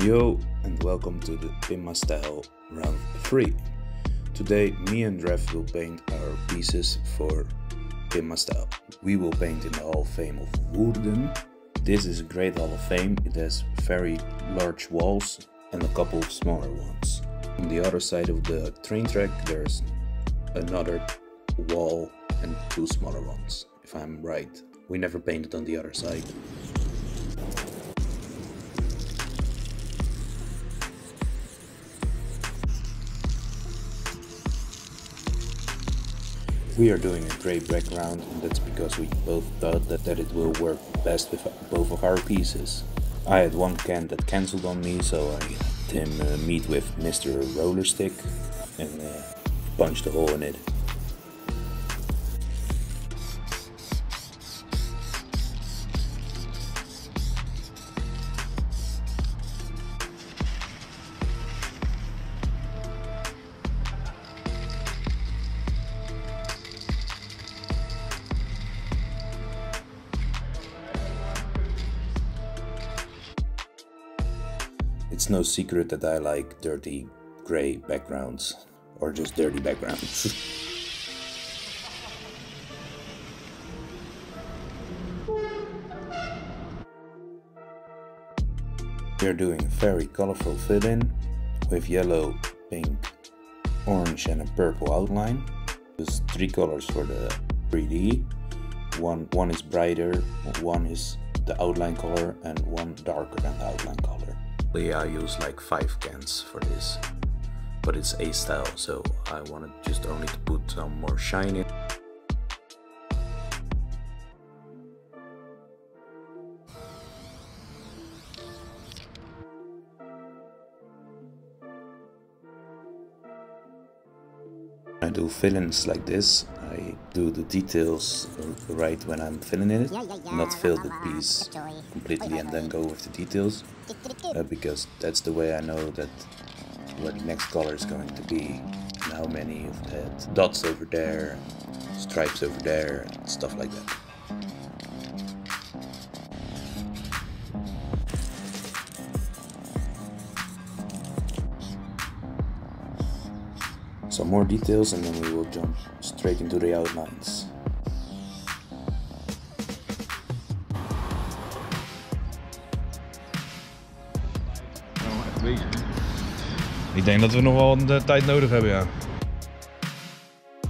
Yo, and welcome to the PIMP My STYLE round 3. Today me and Ref will paint our pieces for PIMP My STYLE. We will paint in the Hall of Fame of Woerden. This is a great Hall of Fame. It has very large walls and a couple of smaller ones. On the other side of the train track there's another wall and two smaller ones, if I'm right. We never painted on the other side. We are doing a grey background, and that's because we both thought that it will work best with both of our pieces. I had one can that cancelled on me, so I had him meet with Mr. Roller Stick and punched a hole in it. It's no secret that I like dirty grey backgrounds, or just dirty backgrounds. We're doing a very colorful fill-in with yellow, pink, orange and a purple outline. There's 3 colors for the 3D. One is brighter, one is the outline color, and one darker than the outline color. I use like 5 cans for this, but it's A style, so I wanted just only to put some more shine in. I do fill-ins like this. I do the details right when I'm filling it, not fill the piece completely and then go with the details, because that's the way I know that where the next color is going to be, and how many of that dots over there, stripes over there, stuff like that. Some more details and then we will jump straight into the outlines. Ik denk dat we nog wel de tijd nodig hebben, ja.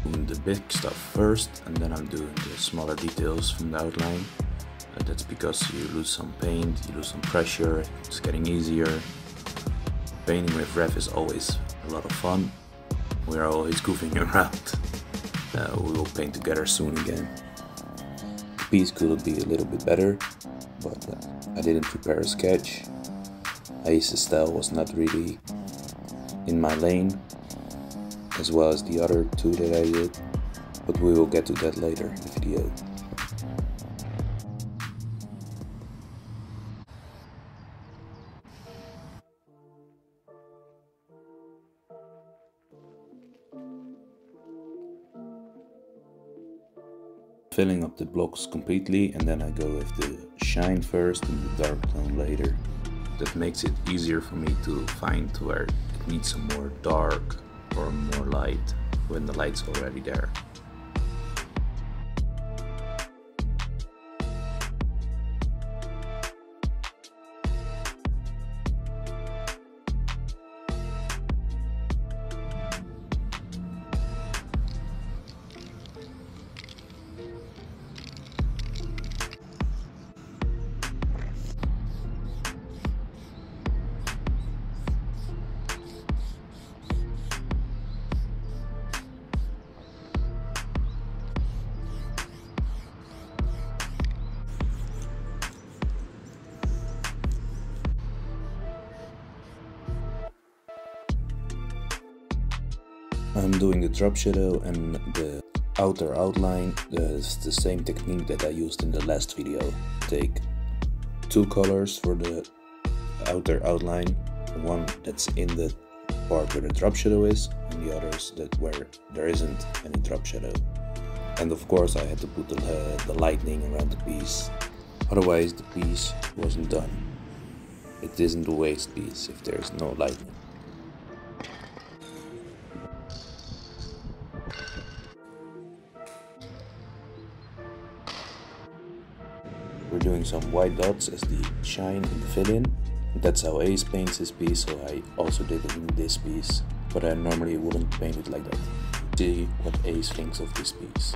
Doing the big stuff first and then I'm doing the smaller details from the outline. That's because you lose some paint, you lose some pressure, it's getting easier. Painting with Ref is always a lot of fun. We are always goofing around. We will paint together soon again. The piece could be a little bit better, but I didn't prepare a sketch. Ace's style was not really in my lane, as well as the other 2 that I did, but we will get to that later in the video. Filling up the blocks completely, and then I go with the shine first and the dark tone later. That makes it easier for me to find where it needs some more dark or more light when the light's already there. I'm doing the drop shadow and the outer outline. It's the same technique that I used in the last video. Take 2 colors for the outer outline, one that's in the part where the drop shadow is, and the others that where there isn't any drop shadow. And of course I had to put the lightning around the piece, otherwise the piece wasn't done. It isn't a waste piece if there's no lighting. We're doing some white dots as the shine and the fill-in. That's how Ace paints his piece, so I also did it in this piece, but I normally wouldn't paint it like that. See what Ace thinks of this piece.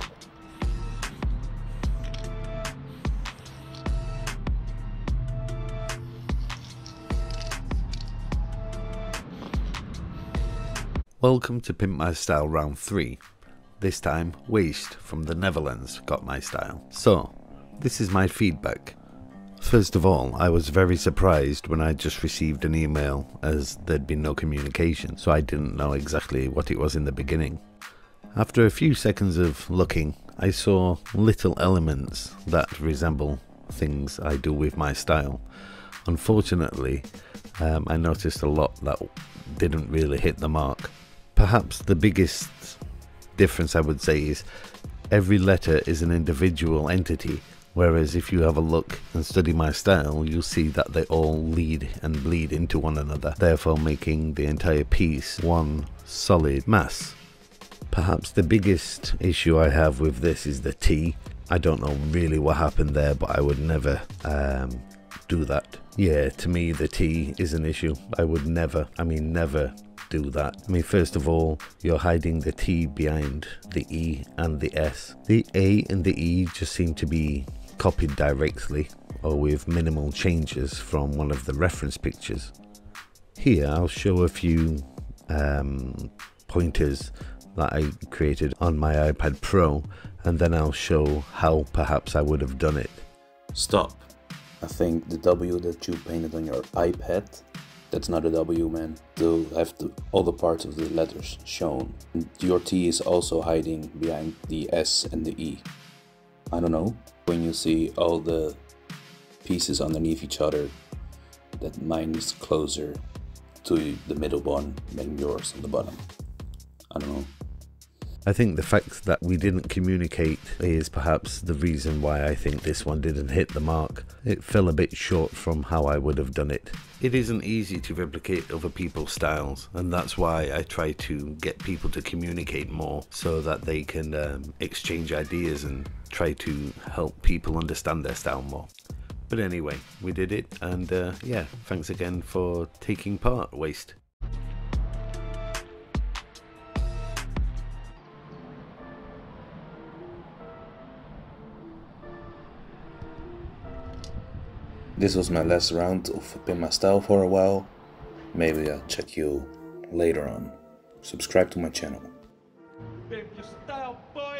Welcome to Pimp My Style round 3. This time, Waste from the Netherlands got my style. So, this is my feedback. First of all, I was very surprised when I just received an email as there'd been no communication, so I didn't know exactly what it was in the beginning. After a few seconds of looking, I saw little elements that resemble things I do with my style. Unfortunately, I noticed a lot that didn't really hit the mark. Perhaps the biggest difference I would say is every letter is an individual entity, whereas if you have a look and study my style, you'll see that they all lead and bleed into one another, therefore making the entire piece one solid mass. Perhaps the biggest issue I have with this is the T. I don't know really what happened there, but I would never do that. Yeah, to me the T is an issue. I would never do that. I mean, first of all, you're hiding the T behind the E and the S. The A and the E just seem to be copied directly or with minimal changes from one of the reference pictures. Here I'll show a few pointers that I created on my iPad Pro, and then I'll show how perhaps I would have done it. Stop. I think the W that you painted on your iPad, that's not a W, man. To have all the parts of the letters shown. And your T is also hiding behind the S and the E. I don't know. When you see all the pieces underneath each other, that mine is closer to the middle one than yours on the bottom. I don't know. I think the fact that we didn't communicate is perhaps the reason why I think this one didn't hit the mark. It fell a bit short from how I would have done it. It isn't easy to replicate other people's styles, and that's why I try to get people to communicate more so that they can exchange ideas and try to help people understand their style more. But anyway, we did it, and yeah, thanks again for taking part, Waste. This was my last round of Pimp My Style for a while. Maybe I'll check you later on. Subscribe to my channel. Pimp your style, boy.